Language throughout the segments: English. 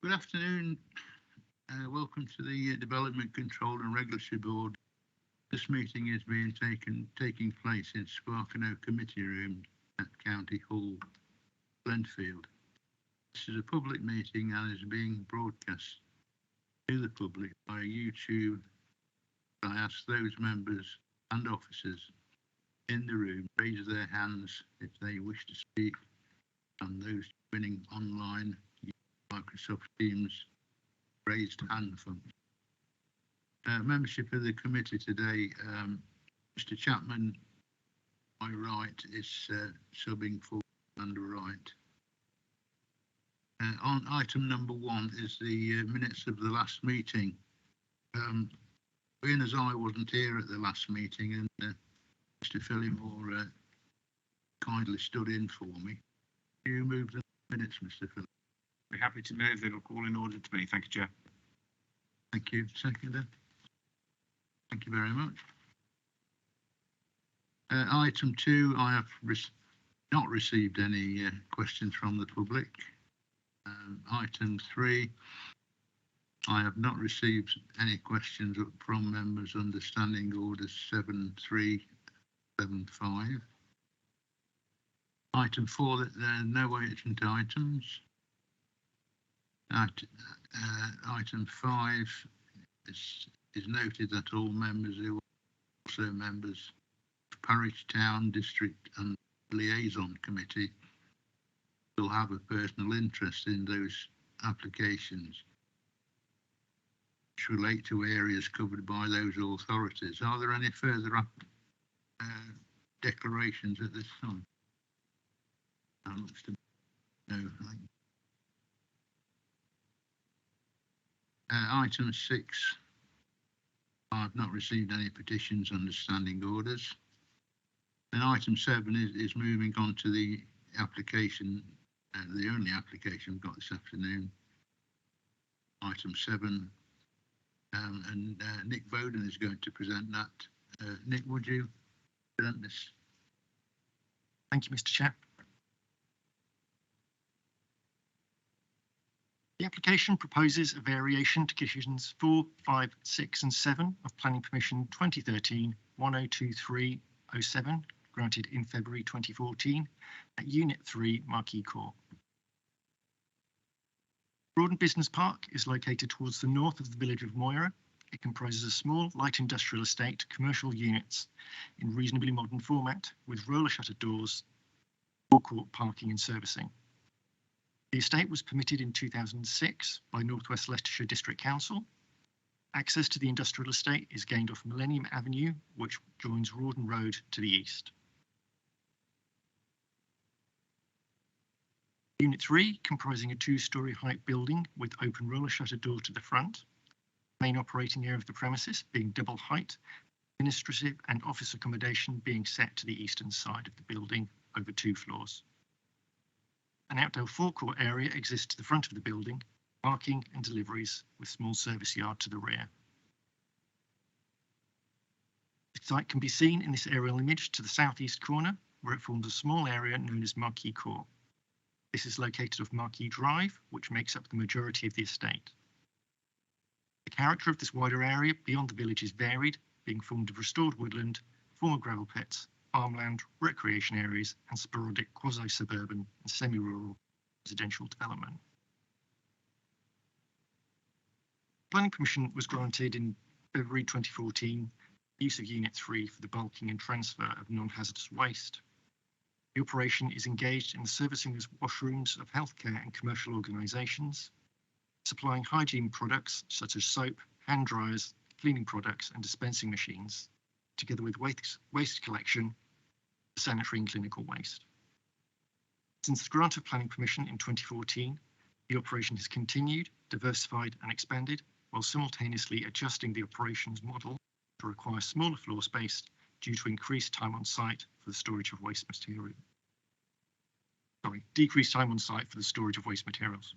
Good afternoon. Welcome to the Development Control and Regulatory Board. This meeting is being taking place in Sparkano Committee Room at County Hall, Glenfield. This is a public meeting and is being broadcast to the public via YouTube. I ask those members and officers in the room raise their hands if they wish to speak, and those joining online Microsoft Teams raised hand function. Membership of the committee today, Mr. Chapman, my right, is subbing for Amanda Wright. On item number 1 is the minutes of the last meeting. Being as I wasn't here at the last meeting and Mr. Phillimore kindly stood in for me, do you move the minutes, Mr. Phillimore? Be happy to move. They look all in order to me. Thank you, Chair. Thank you. Seconder. Thank you very much. Item 2, I have not received any questions from the public. Item 3, I have not received any questions from members under Standing Orders 7375. Item 4, that there are no urgent items. Item 5 is noted that all members who are also members of Parish, Town, District and Liaison Committee will have a personal interest in those applications which relate to areas covered by those authorities. Are there any further declarations at this time? No, thank you. Item 6, I've not received any petitions under standing orders. And item 7 is moving on to the application, the only application we've got this afternoon. Item 7, and Nick Bowden is going to present that. Nick, would you present this? Thank you, Mr. Chair. The application proposes a variation to conditions 4, 5, 6 and 7 of Planning Permission 2013-102307, granted in February 2014 at Unit 3, Marquis Court. Rawdon Business Park is located towards the north of the village of Moira. It comprises a small light industrial estate, commercial units in reasonably modern format with roller shutter doors, forecourt parking and servicing. The estate was permitted in 2006 by North West Leicestershire District Council. Access to the industrial estate is gained off Millennium Avenue, which joins Rawdon Road to the east. Unit 3, comprising a 2-storey height building with open roller shutter door to the front. Main operating area of the premises being double height, administrative and office accommodation being set to the eastern side of the building over 2 floors. An outdoor forecourt area exists to the front of the building, parking and deliveries with small service yard to the rear. The site can be seen in this aerial image to the southeast corner, where it forms a small area known as Marquis Court. This is located off Marquis Drive, which makes up the majority of the estate. The character of this wider area beyond the village is varied, being formed of restored woodland, former gravel pits, farmland, recreation areas and sporadic quasi-suburban and semi-rural residential development. Planning permission was granted in February 2014, use of Unit 3 for the bulking and transfer of non-hazardous waste. The operation is engaged in the servicing of washrooms of healthcare and commercial organisations, supplying hygiene products such as soap, hand dryers, cleaning products and dispensing machines, together with waste collection, sanitary and clinical waste. Since the grant of planning permission in 2014, the operation has continued, diversified and expanded, while simultaneously adjusting the operations model to require smaller floor space due to increased time on site for the storage of waste material. Decreased time on site for the storage of waste materials.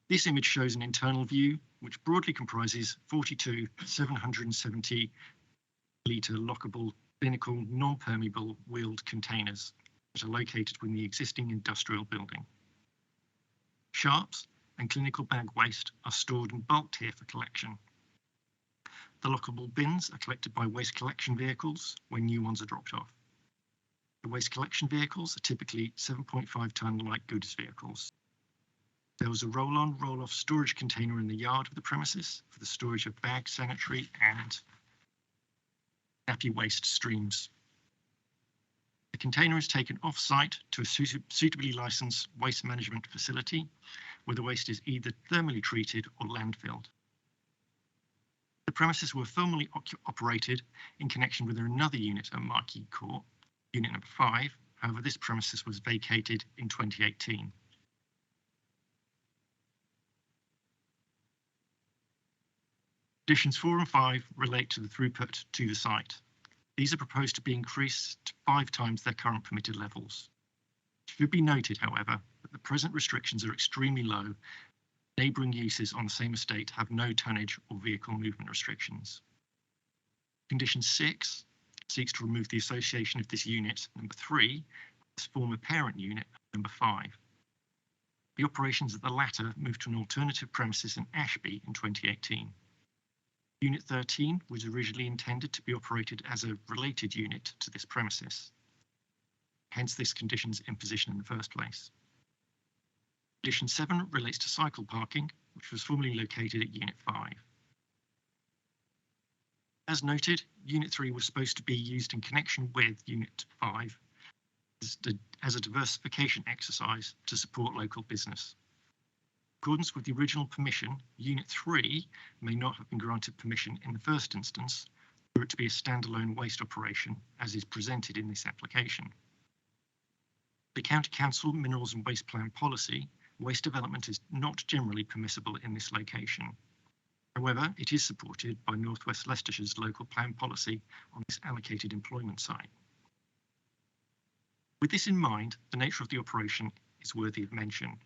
This image shows an internal view, which broadly comprises 42 770 litre lockable clinical non-permeable wheeled containers that are located within the existing industrial building. Sharps and clinical bag waste are stored and bulked here for collection. The lockable bins are collected by waste collection vehicles when new ones are dropped off. The waste collection vehicles are typically 7.5 tonne light goods vehicles. There was a roll-on, roll-off storage container in the yard of the premises for the storage of bag, sanitary and nappy waste streams. The container is taken off-site to a suitably licensed waste management facility where the waste is either thermally treated or landfilled. The premises were formerly operated in connection with another unit at Marquis Court, unit number 5. However, this premises was vacated in 2018. Conditions 4 and 5 relate to the throughput to the site. These are proposed to be increased to 5 times their current permitted levels. It should be noted, however, that the present restrictions are extremely low. Neighbouring uses on the same estate have no tonnage or vehicle movement restrictions. Condition 6 seeks to remove the association of this unit, number 3, with its former parent unit, number 5. The operations of the latter moved to an alternative premises in Ashby in 2018. Unit 13 was originally intended to be operated as a related unit to this premises. Hence this condition's imposition in the first place. Condition 7 relates to cycle parking, which was formerly located at Unit 5. As noted, Unit 3 was supposed to be used in connection with Unit 5 as a diversification exercise to support local business. In accordance with the original permission, Unit 3 may not have been granted permission in the first instance for it to be a standalone waste operation, as is presented in this application. The County Council Minerals and Waste Plan policy, waste development is not generally permissible in this location. However, it is supported by North West Leicestershire's local plan policy on this allocated employment site. With this in mind, the nature of the operation is worthy of mention.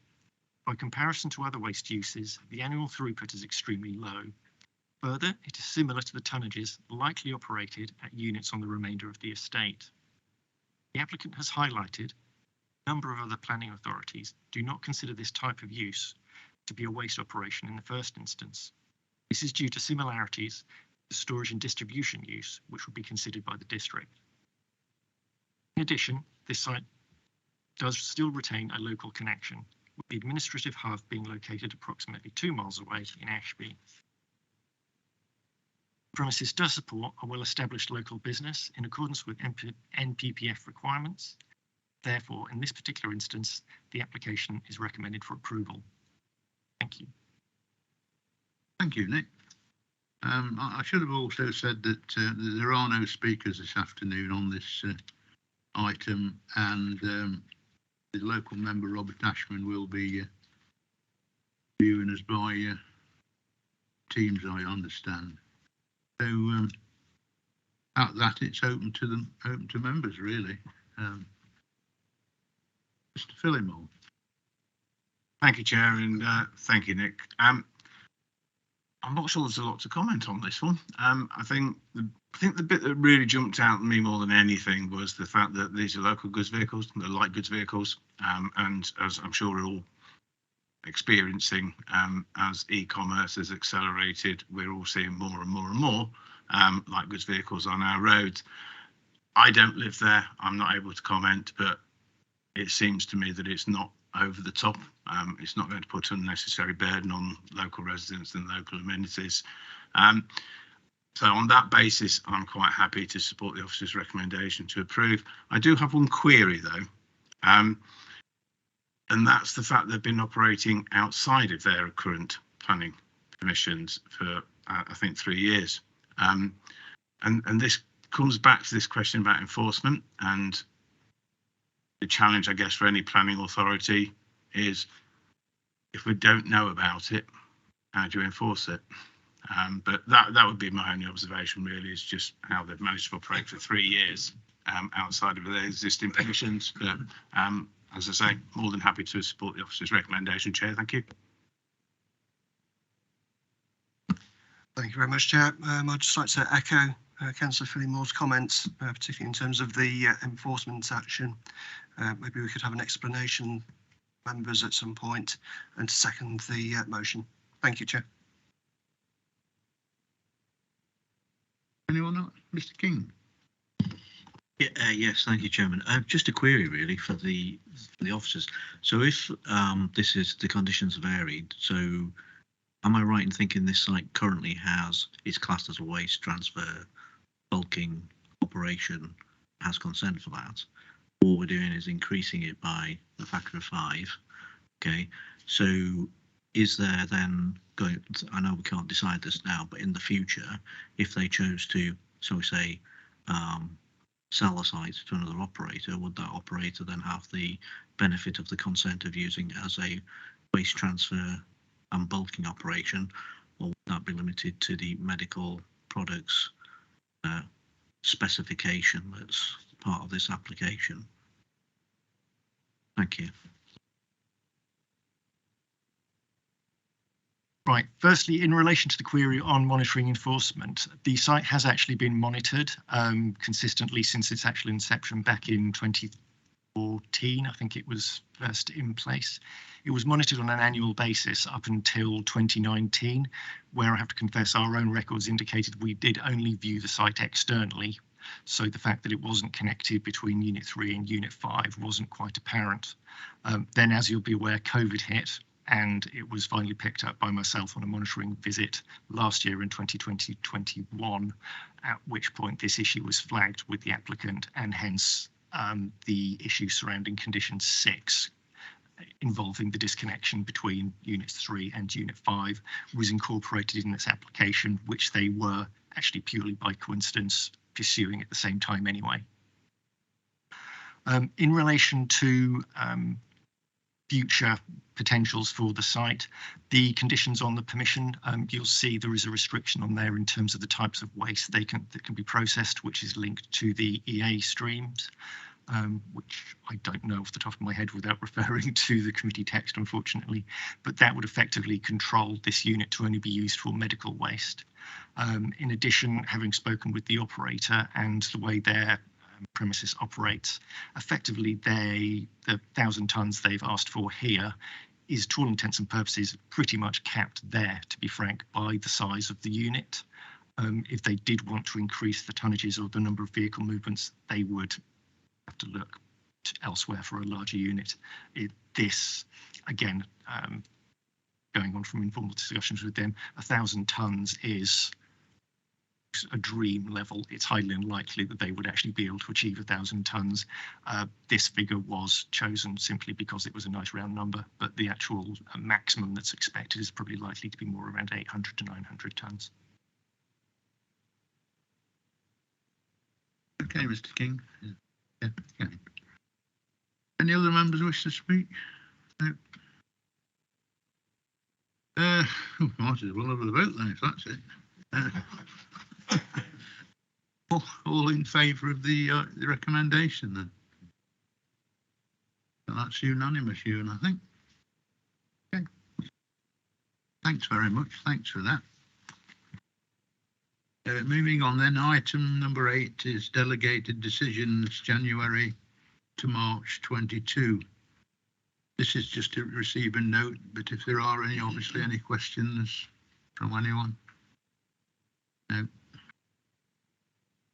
By comparison to other waste uses, the annual throughput is extremely low. Further, it is similar to the tonnages likely operated at units on the remainder of the estate. The applicant has highlighted a number of other planning authorities do not consider this type of use to be a waste operation in the first instance. This is due to similarities to storage and distribution use, which would be considered by the district. In addition, this site does still retain a local connection, with the administrative hub being located approximately 2 miles away in Ashby. The premises does support a well-established local business in accordance with NPPF requirements. Therefore, in this particular instance, the application is recommended for approval. Thank you. Thank you, Nick. I should have also said that there are no speakers this afternoon on this item, and the local member Robert Ashman will be viewing us by Teams, I understand. So at that, it's open to members, really. Mr. Phillimore. Thank you, Chair, and thank you, Nick. I'm not sure there's a lot to comment on this one. I think the bit that really jumped out at me more than anything was the fact that these are local goods vehicles, they're light goods vehicles, and as I'm sure we're all experiencing, as e-commerce has accelerated, we're all seeing more and more and more light goods vehicles on our roads. I don't live there, I'm not able to comment, but it seems to me that it's not over the top. It's not going to put unnecessary burden on local residents and local amenities. So on that basis, I'm quite happy to support the officer's recommendation to approve. I do have one query though, and that's the fact they've been operating outside of their current planning permissions for I think 3 years. And this comes back to this question about enforcement, and the challenge, I guess, for any planning authority is if we don't know about it, how do you enforce it? But that would be my only observation, really, is just how they've managed to operate for 3 years outside of their existing permissions. But as I say, more than happy to support the officer's recommendation, Chair. Thank you. Thank you very much, Chair. I'd just like to echo Councillor Phillimore's comments, particularly in terms of the enforcement action. Maybe we could have an explanation members at some point and to second the motion. Thank you, Chair. Anyone else? Mr. King? Yes, thank you, Chairman. Just a query really for the officers. So if this is the conditions varied, so am I right in thinking this site currently is classed as a waste transfer bulking operation, has consent for that? All we're doing is increasing it by a factor of 5. Okay, so is there then going? I know we can't decide this now, but in the future, if they chose to, so we say, sell the site to another operator, would that operator then have the benefit of the consent of using it as a waste transfer and bulking operation, or would that be limited to the medical products specification that's part of this application? Thank you. Right. Firstly, in relation to the query on monitoring enforcement, the site has actually been monitored consistently since its actual inception back in 2014. I think it was first in place. It was monitored on an annual basis up until 2019, where I have to confess our own records indicated we did only view the site externally. So the fact that it wasn't connected between Unit 3 and Unit 5 wasn't quite apparent. Then, as you'll be aware, COVID hit, and it was finally picked up by myself on a monitoring visit last year in 2020-21, at which point this issue was flagged with the applicant, and hence the issue surrounding condition 6 involving the disconnection between Unit 3 and Unit 5 was incorporated in this application, which they were actually purely by coincidence pursuing at the same time anyway. In relation to future potentials for the site, the conditions on the permission, you'll see there is a restriction on there in terms of the types of waste that can be processed, which is linked to the EA streams, which I don't know off the top of my head without referring to the committee text, unfortunately, but that would effectively control this unit to only be used for medical waste. In addition, having spoken with the operator and the way their premises operates, effectively the 1,000 tonnes they've asked for here is, to all intents and purposes, pretty much capped there, to be frank, by the size of the unit. If they did want to increase the tonnages or the number of vehicle movements, they would have to look elsewhere for a larger unit. This, again, going on from informal discussions with them, 1,000 tonnes is a dream level. It's highly unlikely that they would actually be able to achieve 1,000 tonnes. This figure was chosen simply because it was a nice round number, but the actual maximum that's expected is probably likely to be more around 800 to 900 tonnes. Okay, Mr. King. Yeah, okay. Any other members wish to speak? No. Might as well have a vote then, if that's it. All in favour of the recommendation then? And that's unanimous, Ewan, I think. Okay. Thanks very much. Thanks for that. Moving on then, item number 8 is delegated decisions January to March 22. This is just to receive a note, but if there are any, obviously, any questions from anyone? No.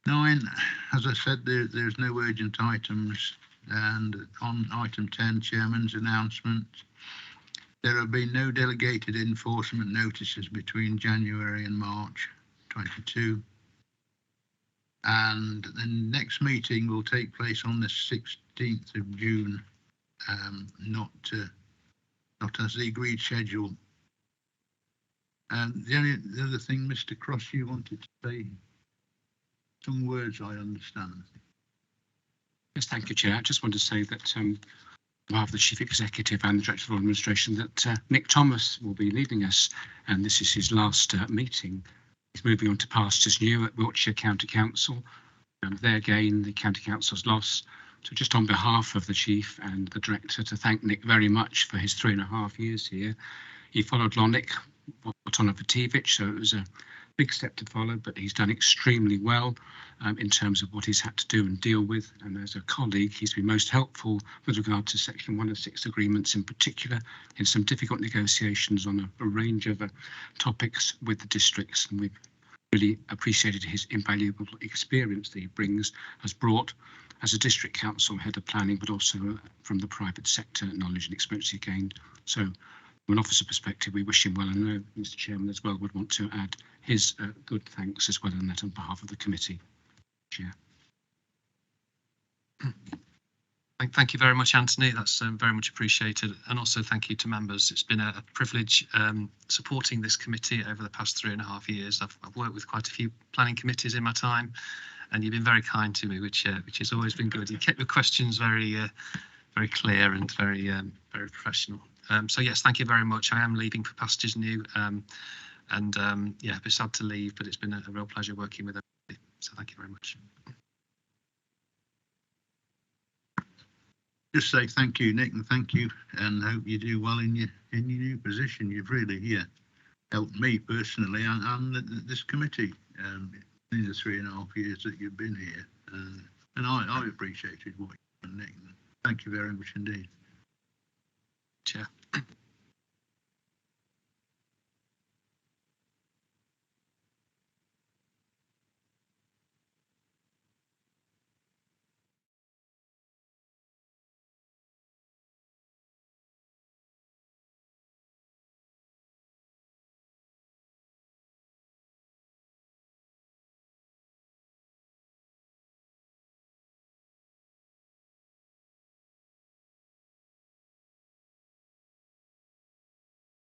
9, as I said, there's no urgent items, and on item 10, Chairman's announcement, there have been no delegated enforcement notices between January and March 22, and the next meeting will take place on the 16th of June, not as the agreed schedule. And the other thing, Mr. Cross, you wanted to say some words, I understand. Yes, thank you, Chair. I just want to say that on behalf of the Chief Executive and the Director of Administration, that Nick Thomas will be leaving us, and this is his last meeting. He's moving on to pastures new at Wiltshire County Council, and there again the County Council's loss. So just on behalf of the Chief and the Director, to thank Nick very much for his 3.5 years here. He followed Lonick, Botana Vativic, so it was a big step to follow, but he's done extremely well in terms of what he's had to do and deal with. And as a colleague, he's been most helpful with regard to Section 106 agreements in particular, in some difficult negotiations on a range of topics with the districts. And we've really appreciated his invaluable experience that he has brought as a district council head of planning, but also from the private sector knowledge and experience he gained. So from an officer perspective, we wish him well, and I know Mr. Chairman as well would want to add his good thanks as well, and that on behalf of the committee. Chair. Thank you very much, Anthony. That's very much appreciated. And also thank you to members. It's been a privilege supporting this committee over the past 3.5 years. I've worked with quite a few planning committees in my time, and you've been very kind to me, which has always been good. You kept your questions very clear and very professional. So yes, thank you very much. I am leaving for pastures new, and yeah, it's sad to leave, but it's been a real pleasure working with everybody. So thank you very much. Just say thank you, Nick, and thank you, and hope you do well in your new position. You've really helped me personally and this committee in the 3.5 years that you've been here, and I appreciated what you've done, Nick. Thank you very much indeed. Chair.